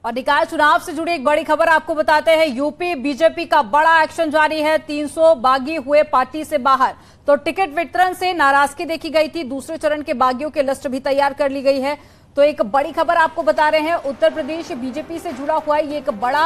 और निकाय चुनाव से जुड़ी एक बड़ी खबर आपको बताते हैं। यूपी बीजेपी का बड़ा एक्शन जारी है। 300 बागी हुए पार्टी से बाहर। तो टिकट वितरण से नाराजगी देखी गई थी। दूसरे चरण के बागियों की लिस्ट भी तैयार कर ली गई है। तो एक बड़ी खबर आपको बता रहे हैं। उत्तर प्रदेश बीजेपी से जुड़ा हुआ ये एक बड़ा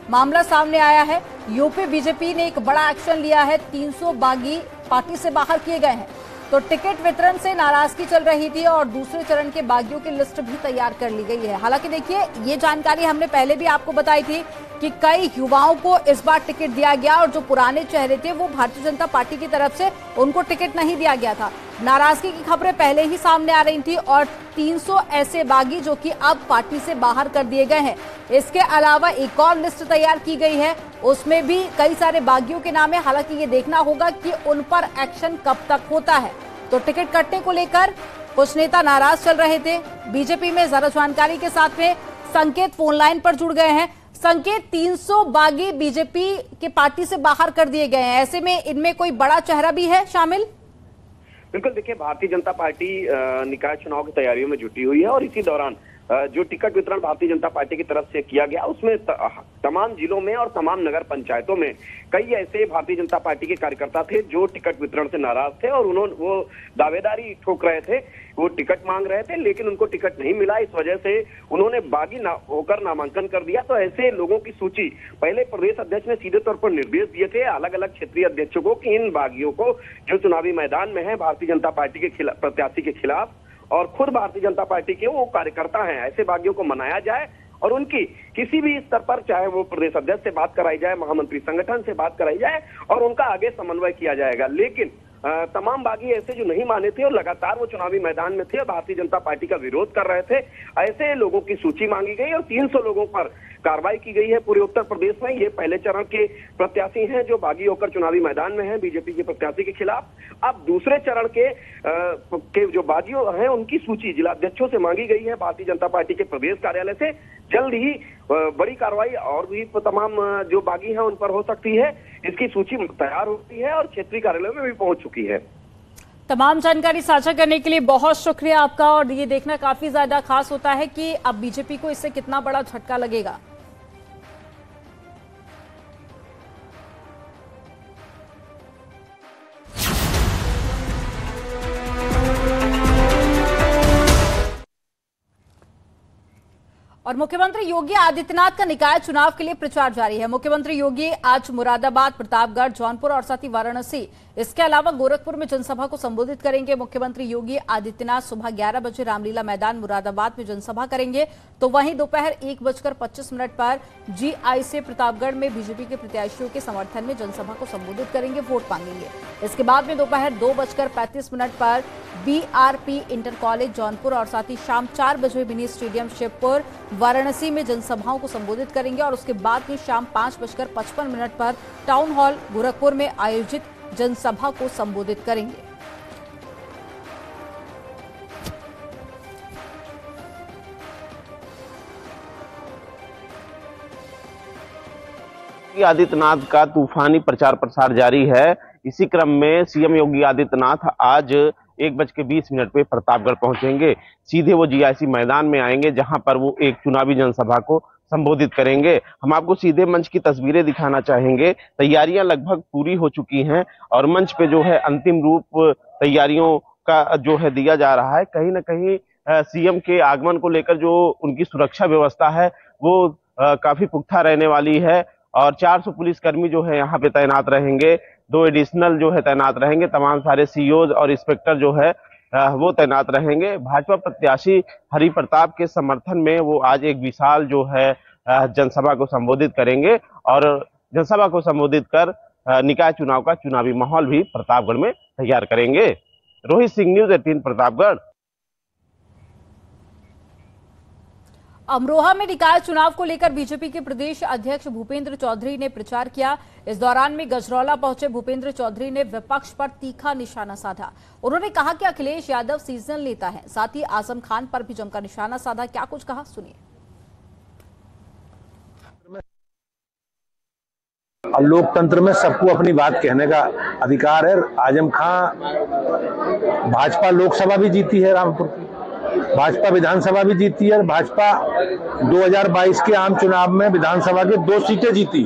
मामला सामने आया है। यूपी बीजेपी ने एक बड़ा एक्शन लिया है। 300 बागी पार्टी से बाहर किए गए हैं। तो टिकट वितरण से नाराजगी चल रही थी और दूसरे चरण के बागियों की लिस्ट भी तैयार कर ली गई है। हालांकि देखिए, ये जानकारी हमने पहले भी आपको बताई थी कि कई युवाओं को इस बार टिकट दिया गया और जो पुराने चेहरे थे वो भारतीय जनता पार्टी की तरफ से उनको टिकट नहीं दिया गया था। नाराजगी की खबरें पहले ही सामने आ रही थी और 300 ऐसे बागी जो कि अब पार्टी से बाहर कर दिए गए हैं। इसके अलावा एक और लिस्ट तैयार की गई है, उसमें भी कई सारे बागियों के नाम है। हालांकि ये देखना होगा कि उन पर एक्शन कब तक होता है। तो टिकट कटने को लेकर कुछ नेता नाराज चल रहे थे। बीजेपी में ज्यादा जानकारी के साथ में संकेत फोन लाइन पर जुड़ गए हैं। संकेत, 300 बागी बीजेपी के पार्टी से बाहर कर दिए गए हैं, ऐसे में इनमें कोई बड़ा चेहरा भी है शामिल? बिल्कुल, देखिए, भारतीय जनता पार्टी निकाय चुनाव की तैयारियों में जुटी हुई है और इसी दौरान जो टिकट वितरण भारतीय जनता पार्टी की तरफ से किया गया उसमें तमाम जिलों में और तमाम नगर पंचायतों में कई ऐसे भारतीय जनता पार्टी के कार्यकर्ता थे जो टिकट वितरण से नाराज थे और वो दावेदारी ठोक रहे थे। वो टिकट मांग रहे थे लेकिन उनको टिकट नहीं मिला। इस वजह से उन्होंने बागी होकर नामांकन कर दिया। तो ऐसे लोगों की सूची पहले प्रदेश अध्यक्ष ने सीधे तौर पर निर्देश दिए थे अलग अलग क्षेत्रीय अध्यक्षों को कि इन बागियों को जो चुनावी मैदान में है भारतीय जनता पार्टी के प्रत्याशी के खिलाफ और खुद भारतीय जनता पार्टी के वो कार्यकर्ता हैं, ऐसे बागियों को मनाया जाए और उनकी किसी भी स्तर पर, चाहे वो प्रदेश अध्यक्ष से बात कराई जाए, महामंत्री संगठन से बात कराई जाए और उनका आगे समन्वय किया जाएगा। लेकिन तमाम बागी ऐसे जो नहीं माने थे और लगातार वो चुनावी मैदान में थे और भारतीय जनता पार्टी का विरोध कर रहे थे, ऐसे लोगों की सूची मांगी गई और 300 लोगों पर कार्रवाई की गई है पूरे उत्तर प्रदेश में। ये पहले चरण के प्रत्याशी हैं जो बागी होकर चुनावी मैदान में हैं बीजेपी के प्रत्याशी के खिलाफ। अब दूसरे चरण के जो बागियों हैं उनकी सूची जिला अध्यक्षों से मांगी गई है भारतीय जनता पार्टी के प्रदेश कार्यालय से। जल्द ही बड़ी कार्रवाई और भी तमाम जो बागी हैं उन पर हो सकती है। इसकी सूची तैयार होती है और क्षेत्रीय कार्यालय में भी पहुंच चुकी है। तमाम जानकारी साझा करने के लिए बहुत शुक्रिया आपका। और ये देखना काफी ज्यादा खास होता है कि अब बीजेपी को इससे कितना बड़ा झटका लगेगा। और मुख्यमंत्री योगी आदित्यनाथ का निकाय चुनाव के लिए प्रचार जारी है। मुख्यमंत्री योगी आज मुरादाबाद, प्रतापगढ़, जौनपुर और साथ ही वाराणसी, इसके अलावा गोरखपुर में जनसभा को संबोधित करेंगे। मुख्यमंत्री योगी आदित्यनाथ सुबह 11 बजे रामलीला मैदान मुरादाबाद में जनसभा करेंगे। तो वहीं दोपहर 1:25 पर GI से प्रतापगढ़ में बीजेपी के प्रत्याशियों के समर्थन में जनसभा को संबोधित करेंगे, वोट मांगेंगे। इसके बाद में दोपहर 2:35 पर BRP इंटर कॉलेज जौनपुर और साथ ही शाम 4 बजे मिनी स्टेडियम शिवपुर वाराणसी में जनसभाओं को संबोधित करेंगे। और उसके बाद में शाम 5:55 पर टाउन हॉल गोरखपुर में आयोजित जनसभा को संबोधित करेंगे। योगी आदित्यनाथ का तूफानी प्रचार प्रसार जारी है। इसी क्रम में सीएम योगी आदित्यनाथ आज 1:20 पे प्रतापगढ़ पहुंचेंगे। सीधे वो GIC मैदान में आएंगे जहां पर वो एक चुनावी जनसभा को संबोधित करेंगे। हम आपको सीधे मंच की तस्वीरें दिखाना चाहेंगे। तैयारियां लगभग पूरी हो चुकी हैं और मंच पे जो है अंतिम रूप तैयारियों का जो है दिया जा रहा है। कहीं ना कहीं सीएम के आगमन को लेकर जो उनकी सुरक्षा व्यवस्था है वो काफी पुख्ता रहने वाली है और 400 पुलिसकर्मी जो है यहाँ पे तैनात रहेंगे। 2 एडिशनल जो है तैनात रहेंगे। तमाम सारे COs और इंस्पेक्टर जो है वो तैनात रहेंगे। भाजपा प्रत्याशी हरि प्रताप के समर्थन में वो आज एक विशाल जो है जनसभा को संबोधित करेंगे और जनसभा को संबोधित कर निकाय चुनाव का चुनावी माहौल भी प्रतापगढ़ में तैयार करेंगे। रोहित सिंह, न्यूज़ 18 प्रतापगढ़। अमरोहा में निकाय चुनाव को लेकर बीजेपी के प्रदेश अध्यक्ष भूपेंद्र चौधरी ने प्रचार किया। इस दौरान में गजरौला पहुंचे भूपेंद्र चौधरी ने विपक्ष पर तीखा निशाना साधा। उन्होंने कहा कि अखिलेश यादव सीजनल नेता है। साथ ही आजम खान पर भी जमकर निशाना साधा। क्या कुछ कहा, सुनिए। लोकतंत्र में सबको अपनी बात कहने का अधिकार है। आजम खान भाजपा लोकसभा भी जीती है रामपुर की, भाजपा विधानसभा भी जीती है। भाजपा 2022 के आम चुनाव में विधानसभा के 2 सीटें जीती।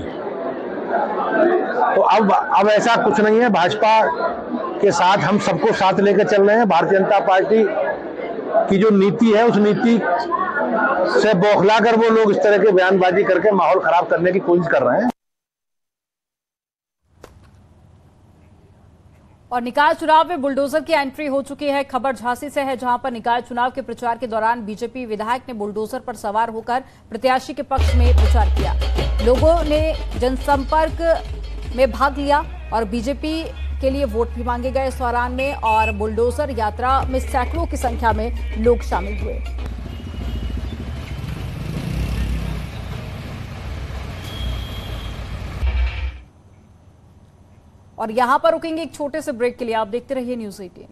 तो अब ऐसा कुछ नहीं है। भाजपा के साथ हम सबको साथ लेकर चल रहे हैं। भारतीय जनता पार्टी की जो नीति है उस नीति से बौखला कर वो लोग इस तरह के बयानबाजी करके माहौल खराब करने की कोशिश कर रहे हैं। और निकाय चुनाव में बुलडोजर की एंट्री हो चुकी है। खबर झांसी से है, जहां पर निकाय चुनाव के प्रचार के दौरान बीजेपी विधायक ने बुलडोजर पर सवार होकर प्रत्याशी के पक्ष में प्रचार किया। लोगों ने जनसंपर्क में भाग लिया और बीजेपी के लिए वोट भी मांगे गए इस दौरान में, और बुलडोजर यात्रा में सैकड़ों की संख्या में लोग शामिल हुए। और यहां पर रुकेंगे एक छोटे से ब्रेक के लिए। आप देखते रहिए न्यूज़ 18।